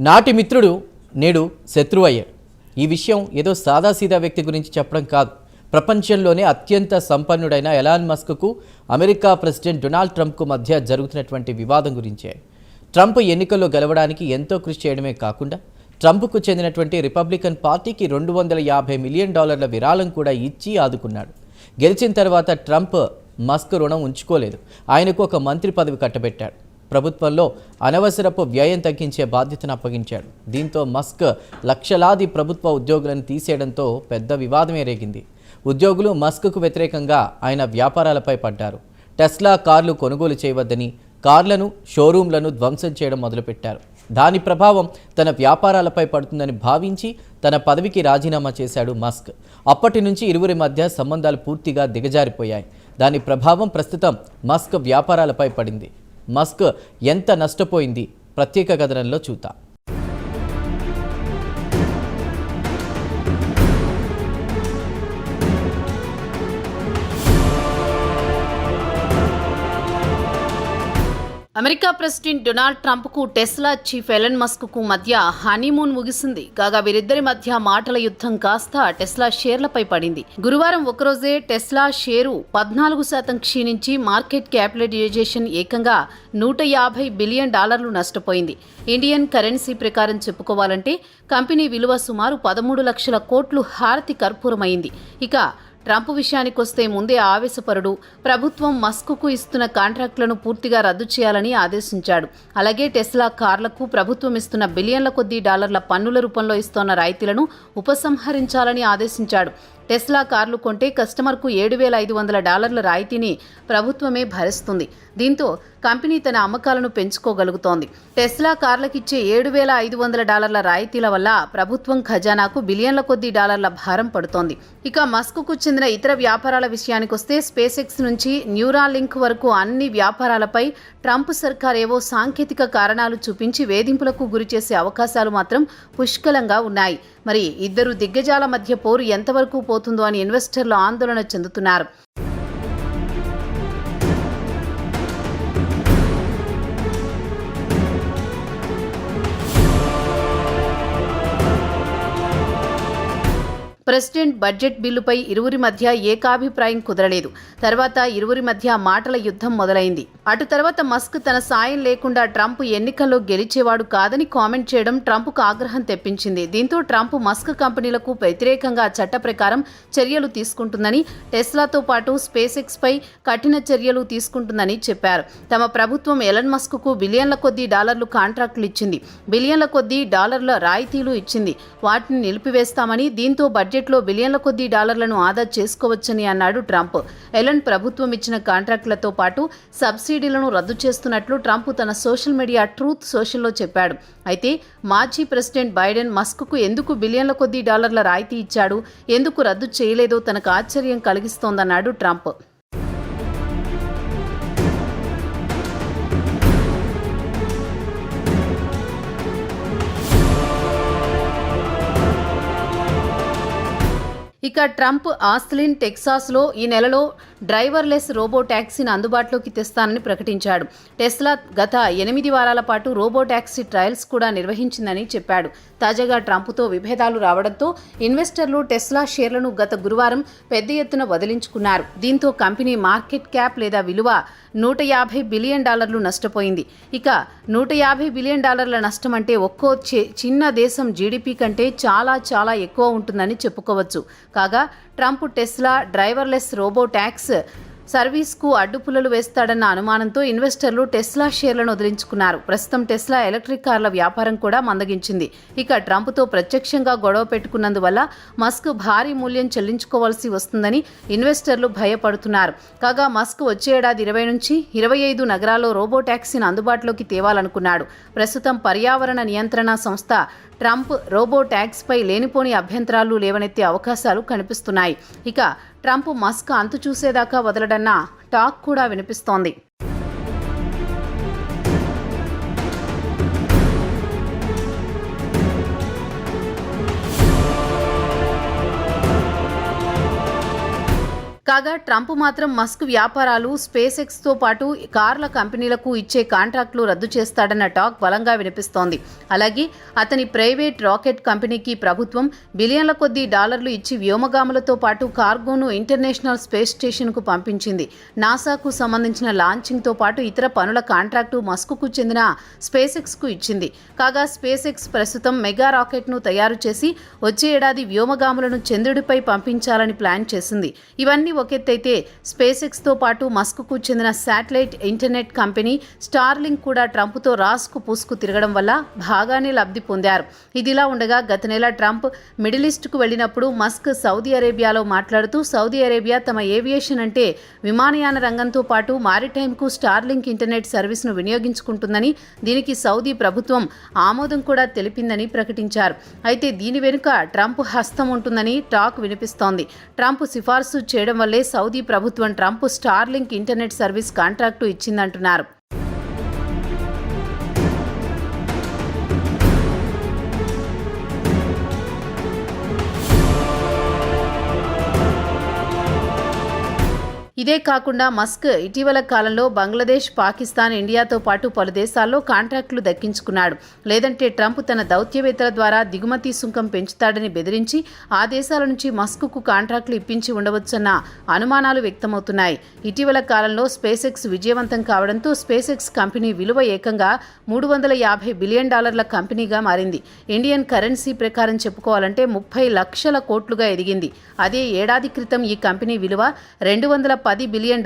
నాటి మిత్రుడు నేడు శత్రువు అయ్యాడు. ఈ విషయం ఏదో సాదాసీదా వ్యక్తి గురించి చెప్పడం కాదు. ప్రపంచంలోనే అత్యంత సంపన్నుడైన ఎలాన్ మస్క్కు అమెరికా ప్రెసిడెంట్ డొనాల్డ్ ట్రంప్కు మధ్య జరుగుతున్నటువంటి వివాదం గురించే. ట్రంప్ ఎన్నికల్లో గెలవడానికి ఎంతో కృషి చేయడమే కాకుండా ట్రంప్కు చెందినటువంటి రిపబ్లికన్ పార్టీకి $250 మిలియన్ విరాళం కూడా ఇచ్చి ఆదుకున్నాడు. గెలిచిన తర్వాత ట్రంప్ మస్క్ రుణం ఉంచుకోలేదు. ఆయనకు ఒక మంత్రి పదవి కట్టబెట్టాడు. ప్రభుత్వంలో అనవసరపు వ్యయం తగ్గించే బాధ్యతను అప్పగించాడు. దీంతో మస్క్ లక్షలాది ప్రభుత్వ ఉద్యోగులను తీసేయడంతో పెద్ద వివాదమే రేగింది. ఉద్యోగులు మస్క్కు వ్యతిరేకంగా ఆయన వ్యాపారాలపై పడ్డారు. టెస్లా కార్లు కొనుగోలు చేయవద్దని, కార్లను షోరూంలను ధ్వంసం చేయడం మొదలుపెట్టారు. దాని ప్రభావం తన వ్యాపారాలపై పడుతుందని భావించి తన పదవికి రాజీనామా చేశాడు మస్క్. అప్పటి నుంచి ఇరువురి మధ్య సంబంధాలు పూర్తిగా దిగజారిపోయాయి. దాని ప్రభావం ప్రస్తుతం మస్క్ వ్యాపారాలపై పడింది. మస్క్ ఎంత నష్టపోయింది ప్రత్యేక కథనంలో చూద్దాం. అమెరికా ప్రెసిడెంట్ డొనాల్డ్ ట్రంప్కు టెస్లా చీఫ్ ఎలన్ మస్క్కు మధ్య హనీమూన్ ముగిసింది. కాగా వీరిద్దరి మధ్య మాటల యుద్ధం కాస్త టెస్లా షేర్లపై పడింది. గురువారం ఒకరోజే టెస్లా షేరు 14% క్షీణించి మార్కెట్ క్యాపిటలైజేషన్ ఏకంగా $150 బిలియన్ నష్టపోయింది. ఇండియన్ కరెన్సీ ప్రకారం చెప్పుకోవాలంటే కంపెనీ విలువ సుమారు 13 లక్షల కోట్లు హారతి కర్పూరమైంది. ఇక ట్రంప్ విషయానికొస్తే ముందే ఆవేశపరుడు. ప్రభుత్వం మస్క్కు ఇస్తున్న కాంట్రాక్టులను పూర్తిగా రద్దు చేయాలని ఆదేశించాడు. అలాగే టెస్లా కార్లకు ప్రభుత్వం ఇస్తున్న బిలియన్ల కొద్దీ డాలర్ల పన్నుల రూపంలో ఇస్తున్న ఉపసంహరించాలని ఆదేశించాడు. టెస్లా కార్లు కొంటే కస్టమర్కు $7,500 రాయితీని ప్రభుత్వమే భరిస్తుంది. దీంతో కంపెనీ తన అమ్మకాలను పెంచుకోగలుగుతోంది. టెస్లా కార్లకిచ్చే $7,500 రాయితీల వల్ల ప్రభుత్వం ఖజానాకు బిలియన్ల కొద్దీ డాలర్ల భారం పడుతోంది. ఇక మస్క్కు చెందిన ఇతర వ్యాపారాల విషయానికొస్తే స్పేస్ ఎక్స్ నుంచి న్యూరాలింక్ వరకు అన్ని వ్యాపారాలపై ట్రంప్ సర్కార్ ఏవో సాంకేతిక కారణాలు చూపించి వేధింపులకు గురిచేసే అవకాశాలు మాత్రం పుష్కలంగా ఉన్నాయి. మరి ఇద్దరు దిగ్గజాల మధ్య పోరు ఎంతవరకు పోతుందో అని ఇన్వెస్టర్లు ఆందోళన చెందుతున్నారు. ప్రెసిడెంట్ బడ్జెట్ బిల్లుపై ఇరువురి మధ్య ఏకాభిప్రాయం కుదరలేదు. తర్వాత ఇరువురి మధ్య మాటల యుద్ధం మొదలైంది. అటు తర్వాత మస్క్ తన సాయం లేకుండా ట్రంప్ ఎన్నికల్లో గెలిచేవాడు కాదని కామెంట్ చేయడం ట్రంప్కు ఆగ్రహం తెప్పించింది. దీంతో ట్రంప్ మస్క్ కంపెనీలకు వ్యతిరేకంగా చట్ట ప్రకారం చర్యలు తీసుకుంటుందని, టెస్లాతో పాటు స్పేస్ ఎక్స్ పై కఠిన చర్యలు తీసుకుంటుందని చెప్పారు. తమ ప్రభుత్వం ఎలన్ మస్క్కు బిలియన్ల కొద్దీ డాలర్లు కాంట్రాక్టులు ఇచ్చింది. బిలియన్ల కొద్దీ డాలర్ల రాయితీలు ఇచ్చింది. వాటిని నిలిపివేస్తామని, దీంతో బడ్జెట్లో బిలియన్ల కొద్దీ డాలర్లను ఆదా చేసుకోవచ్చని అన్నాడు ట్రంప్. ఎలన్ ప్రభుత్వం ఇచ్చిన కాంట్రాక్టులతో పాటు సబ్సిడీలను రద్దు చేస్తున్నట్లు ట్రంప్ తన సోషల్ మీడియా ట్రూత్ సోషల్లో చెప్పాడు. అయితే మాజీ ప్రెసిడెంట్ బైడెన్ మస్క్కు ఎందుకు బిలియన్ల కొద్దీ డాలర్ల రాయితీ ఇచ్చాడు, ఎందుకు రద్దు చేయలేదో తనకు ఆశ్చర్యం కలిగిస్తోందన్నాడు ట్రంప్. ఇక ట్రంప్ ఆస్టిన్, టెక్సాస్లో ఈ నెలలో డ్రైవర్లెస్ రోబో ట్యాక్సీని అందుబాటులోకి తెస్తానని ప్రకటించాడు. టెస్లా గత 8 వారాల పాటు రోబో ట్యాక్సీ ట్రయల్స్ కూడా నిర్వహించిందని చెప్పాడు. తాజాగా ట్రంప్తో విభేదాలు రావడంతో ఇన్వెస్టర్లు టెస్లా షేర్లను గత గురువారం పెద్ద ఎత్తున వదిలించుకున్నారు. దీంతో కంపెనీ మార్కెట్ క్యాప్ లేదా విలువ $150 బిలియన్ నష్టపోయింది. ఇక $150 బిలియన్ నష్టం అంటే ఒక్కో చిన్న దేశం జీడిపి కంటే చాలా చాలా ఎక్కువ ఉంటుందని చెప్పుకోవచ్చు. కాగా Trump Tesla driverless robo taxi సర్వీస్కు అడ్డుపుల్లలు వేస్తాడన్న అనుమానంతో ఇన్వెస్టర్లు టెస్లా షేర్లను వదిలించుకున్నారు. ప్రస్తుతం టెస్లా ఎలక్ట్రిక్ కార్ల వ్యాపారం కూడా మందగించింది. ఇక ట్రంప్తో ప్రత్యక్షంగా గొడవ పెట్టుకున్నందువల్ల మస్క్ భారీ మూల్యం చెల్లించుకోవాల్సి వస్తుందని ఇన్వెస్టర్లు భయపడుతున్నారు. కాగా మస్క్ వచ్చే ఏడాది 20 నుంచి 25 నగరాల్లో రోబో ట్యాక్సీని అందుబాటులోకి తేవాలనుకున్నాడు. ప్రస్తుతం పర్యావరణ నియంత్రణ సంస్థ ట్రంప్ రోబో ట్యాక్స్పై లేనిపోని అభ్యంతరాలు లేవనెత్తే అవకాశాలు కనిపిస్తున్నాయి. ఇక ట్రంప్ మస్క్ అంతు చూసేదాకా వదలడన్న టాక్ కూడా వినిపిస్తోంది. కాగా ట్రంప్ మాత్రం మస్క్ వ్యాపారాలు స్పేస్ ఎక్స్తో పాటు కార్ల కంపెనీలకు ఇచ్చే కాంట్రాక్టులు రద్దు చేస్తాడన్న టాక్ బలంగా వినిపిస్తోంది. అలాగే అతని ప్రైవేట్ రాకెట్ కంపెనీకి ప్రభుత్వం బిలియన్ల కొద్దీ డాలర్లు ఇచ్చి వ్యోమగాములతో పాటు కార్గోను ఇంటర్నేషనల్ స్పేస్ స్టేషన్కు పంపించింది. నాసాకు సంబంధించిన లాంచింగ్తో పాటు ఇతర పనుల కాంట్రాక్టు మస్క్కు చెందిన స్పేస్ ఎక్స్కు ఇచ్చింది. కాగా స్పేస్ ఎక్స్ ప్రస్తుతం మెగా రాకెట్ను తయారు చేసి వచ్చే ఏడాది వ్యోమగాములను చంద్రుడిపై పంపించాలని ప్లాన్ చేసింది. ఇవన్నీ ఒకెత్తైతే స్పేస్ ఎక్స్తో పాటు మస్క్కు చెందిన శాటిలైట్ ఇంటర్నెట్ కంపెనీ స్టార్లింక్ కూడా ట్రంప్తో రాసుకు పూసుకు తిరగడం వల్ల బాగానే లబ్ధి పొందారు. ఇదిలా ఉండగా గత నెల ట్రంప్ మిడిల్ ఈస్ట్కు వెళ్లినప్పుడు మస్క్ సౌదీ అరేబియాలో మాట్లాడుతూ సౌదీ అరేబియా తమ ఏవియేషన్ అంటే విమానయాన రంగంతో పాటు మారిటైమ్కు స్టార్లింక్ ఇంటర్నెట్ సర్వీస్ను వినియోగించుకుంటుందని, దీనికి సౌదీ ప్రభుత్వం ఆమోదం కూడా తెలిపిందని ప్రకటించారు. అయితే దీని వెనుక ట్రంప్ హస్తం ఉంటుందని టాక్ వినిపిస్తోంది. ట్రంప్ సిఫార్సు చేయడం వల్లే సౌదీ ప్రభుత్వం Trump Starlink internet service contract ఇచ్చిందంటున్నారు. ఇదే కాకుండా మస్క్ ఇటీవల కాలంలో బంగ్లాదేశ్, పాకిస్తాన్, ఇండియాతో పాటు పలు దేశాల్లో కాంట్రాక్టులు దక్కించుకున్నాడు. లేదంటే ట్రంప్ తన దౌత్యవేత్తల ద్వారా దిగుమతి సుంకం పెంచుతాడని బెదిరించి ఆ దేశాల నుంచి మస్క్కు కాంట్రాక్టులు ఇప్పించి ఉండవచ్చన్న అనుమానాలు వ్యక్తమవుతున్నాయి. ఇటీవల కాలంలో స్పేస్ ఎక్స్ విజయవంతం కావడంతో స్పేస్ ఎక్స్ కంపెనీ విలువ ఏకంగా $350 బిలియన్ కంపెనీగా మారింది. ఇండియన్ కరెన్సీ ప్రకారం చెప్పుకోవాలంటే 30 లక్షల కోట్లుగా ఎదిగింది. అదే ఏడాది క్రితం ఈ కంపెనీ విలువ $210 బిలియన్,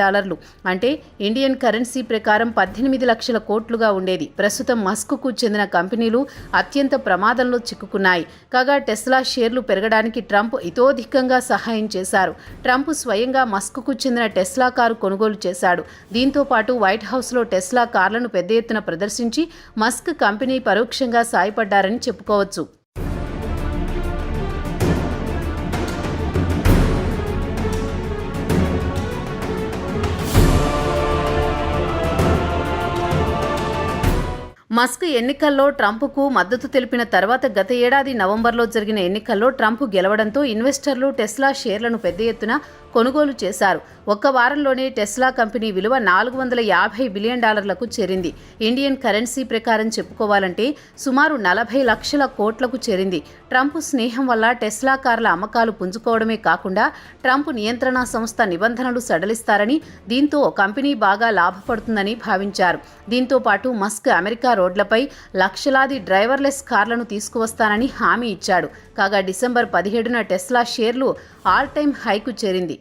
అంటే ఇండియన్ కరెన్సీ ప్రకారం 18 లక్షల కోట్లుగా ఉండేది. ప్రస్తుతం మస్క్కు చెందిన కంపెనీలు అత్యంత ప్రమాదంలో చిక్కుకున్నాయి. కాగా టెస్లా షేర్లు పెరగడానికి ట్రంప్ ఇతోధికంగా సహాయం చేశారు. ట్రంప్ స్వయంగా మస్క్కు చెందిన టెస్లా కారు కొనుగోలు చేశాడు. దీంతో పాటు వైట్ హౌస్లో టెస్లా కార్లను పెద్ద ఎత్తున ప్రదర్శించి మస్క్ కంపెనీ పరోక్షంగా సాయపడ్డారని చెప్పుకోవచ్చు. మస్క్ ఎన్నికల్లో ట్రంప్కు మద్దతు తెలిపిన తర్వాత గత ఏడాది నవంబర్లో జరిగిన ఎన్నికల్లో ట్రంప్ గెలవడంతో ఇన్వెస్టర్లు టెస్లా షేర్లను పెద్ద ఎత్తున కొనుగోలు చేశారు. ఒక్క వారంలోనే టెస్లా కంపెనీ విలువ $450 బిలియన్ చేరింది. ఇండియన్ కరెన్సీ ప్రకారం చెప్పుకోవాలంటే సుమారు 40 లక్షల కోట్లకు చేరింది. ట్రంప్ స్నేహం వల్ల టెస్లా కార్ల అమ్మకాలు పుంజుకోవడమే కాకుండా ట్రంప్ నియంత్రణ సంస్థ నిబంధనలు సడలిస్తారని, దీంతో కంపెనీ బాగా లాభపడుతుందని భావించారు. దీంతో పాటు మస్క్ అమెరికా రోడ్లపై లక్షలాది డ్రైవర్లెస్ కార్లను తీసుకువస్తానని హామీ ఇచ్చాడు. కాగా డిసెంబర్ 17న టెస్లా షేర్లు ఆల్ టైమ్ హైకు చేరింది.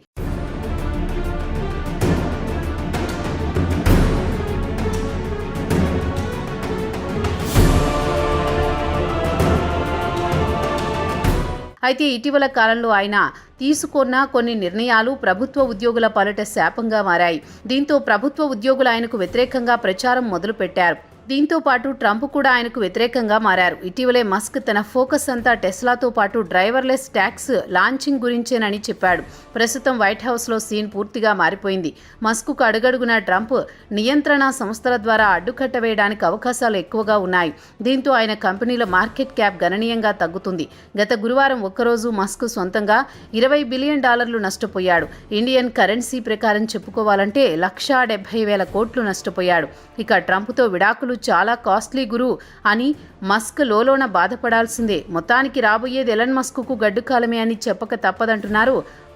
అయితే ఇటీవల కాలంలో ఆయన తీసుకున్న కొన్ని నిర్ణయాలు ప్రభుత్వ ఉద్యోగుల పాలిట శాపంగా మారాయి. దీంతో ప్రభుత్వ ఉద్యోగులు ఆయనకు వ్యతిరేకంగా ప్రచారం మొదలుపెట్టారు. దీంతో పాటు ట్రంప్ కూడా ఆయనకు వ్యతిరేకంగా మారారు. ఇటీవలే మస్క్ తన ఫోకస్ అంతా టెస్లాతో పాటు డ్రైవర్లెస్ ట్యాక్స్ లాంచింగ్ గురించేనని చెప్పాడు. ప్రస్తుతం వైట్ హౌస్లో సీన్ పూర్తిగా మారిపోయింది. మస్క్కు అడుగడుగునా ట్రంప్ నియంత్రణ సంస్థల ద్వారా అడ్డుకట్ట వేయడానికి అవకాశాలు ఎక్కువగా ఉన్నాయి. దీంతో ఆయన కంపెనీల మార్కెట్ క్యాప్ గణనీయంగా తగ్గుతుంది. గత గురువారం ఒక్కరోజు మస్క్ సొంతంగా $20 బిలియన్ నష్టపోయాడు. ఇండియన్ కరెన్సీ ప్రకారం చెప్పుకోవాలంటే 170,000 కోట్లు నష్టపోయాడు. ఇక ట్రంప్తో విడాకులు చాలా కాస్ట్లీ గురు అని మస్క్ లోలోన బాధపడాల్సిందే. మొత్తానికి రాబోయేది ఎలన్ మస్క్కు గడ్డు కాలమే అని చెప్పక తప్పదంటున్నారు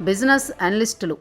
బిజినెస్ అనలిస్టులు.